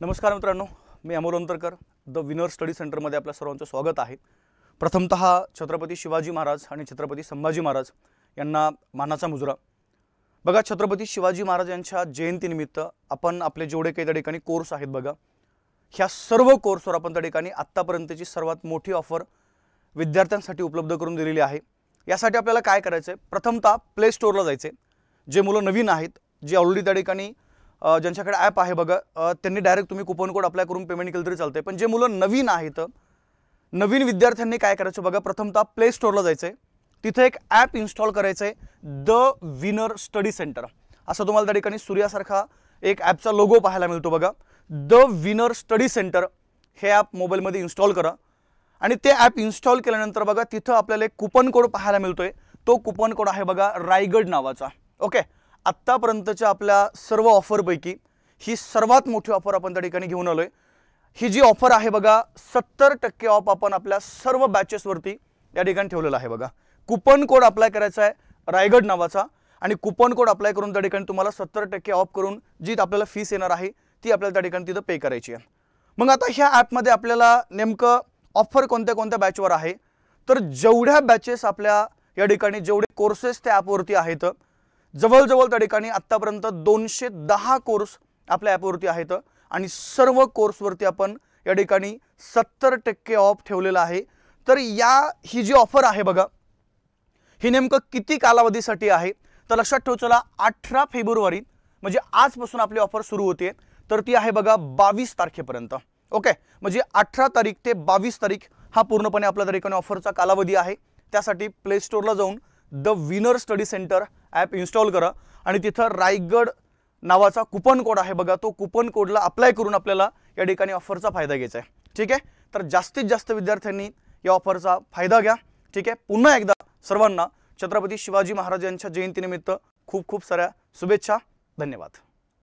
नमस्कार मित्रांनो, मी Amol Antarkar the winner study सेंटरमध्ये आपल्या सर्वांचं स्वागत आहे। प्रथमतः छत्रपती शिवाजी महाराज आणि छत्रपती संभाजी महाराज यांना मानाचा मुजरा। बघा, छत्रपती शिवाजी महाराज यांच्या जयंतीनिमित्त आपण आपले जेवढे काही त्या ठिकाणी कोर्स आहेत बघा, ह्या सर्व कोर्सवर आपण त्या ठिकाणी आत्तापर्यंतची सर्वात मोठी ऑफर विद्यार्थ्यांसाठी उपलब्ध करून दिलेली आहे। यासाठी आपल्याला काय करायचं आहे, प्रथमतः प्ले स्टोअरला जायचं आहे। जे मुलं नवीन आहेत, जे ऑलरेडी त्या ठिकाणी ज्यांच्याकडे ॲप आहे बघा, त्यांनी डायरेक्ट तुम्ही कुपन कोड अप्लाय करून पेमेंट केलं तरी चालतंय। पण जे मुलं नवीन आहेत, नवीन विद्यार्थ्यांनी काय करायचं बघा, प्रथमतः प्ले स्टोअरला जायचं आहे। तिथे एक ॲप इन्स्टॉल करायचं आहे, द विनर स्टडी सेंटर असं तुम्हाला त्या ठिकाणी सूर्यासारखा एक ॲपचा लोगो पाहायला मिळतो बघा। द विनर स्टडी सेंटर हे ॲप मोबाईलमध्ये इन्स्टॉल करा आणि ते ॲप इन्स्टॉल केल्यानंतर बघा, तिथं आपल्याला एक कुपन कोड पाहायला मिळतोय। तो कुपन कोड आहे बघा रायगड नावाचा। ओके, आत्तापर्यंतच्या आपल्या सर्व ऑफरपैकी ही सर्वात मोठी ऑफर आपण त्या ठिकाणी घेऊन आलोय। ही जी ऑफर आहे बघा, 70% ऑफ आपण आपल्या सर्व बॅचेसवरती या ठिकाणी ठेवलेला आहे बघा। कुपन कोड अप्लाय करायचा आहे रायगड नावाचा आणि कुपन कोड अप्लाय करून त्या ठिकाणी तुम्हाला 70% ऑफ करून जी आपल्याला फीस येणार आहे ती आपल्याला त्या ठिकाणी तिथं पे करायची आहे। मग आता ह्या ॲपमध्ये आपल्याला नेमकं ऑफर कोणत्या कोणत्या बॅचवर आहे, तर जेवढ्या बॅचेस आपल्या या ठिकाणी जेवढे कोर्सेस त्या ॲपवरती आहेत, जवळजवळ त्या ठिकाणी आत्तापर्यंत 210 कोर्स आपल्या ॲपवरती आहेत आणि सर्व कोर्सवरती आपण या ठिकाणी 70% ऑफ ठेवलेला आहे। तर ही जी ऑफर आहे बघा, ही नेमकं किती कालावधीसाठी आहे, तर लक्षात ठेवा, चला 18 फेब्रुवारी म्हणजे आजपासून आपली ऑफर सुरू होते। तर ती आहे बघा 22 तारखेपर्यंत। ओके, म्हणजे 18 तारीख ते 22 तारीख हा पूर्णपणे आपल्या त्या ठिकाणी ऑफरचा कालावधी आहे। त्यासाठी प्ले स्टोअरला जाऊन the winner study centre app install करा आणि तिथं रायगड नावाचा कुपन कोड आहे बघा, तो कुपन कोडला अप्लाय करून आपल्याला या ठिकाणी ऑफरचा फायदा घ्यायचा आहे। ठीक आहे, तर जास्तीत जास्त विद्यार्थ्यांनी या ऑफरचा फायदा घ्या। ठीक आहे, पुन्हा एकदा सर्वांना छत्रपती शिवाजी महाराज यांच्या जयंतीनिमित्त खूप खूप साऱ्या शुभेच्छा। धन्यवाद।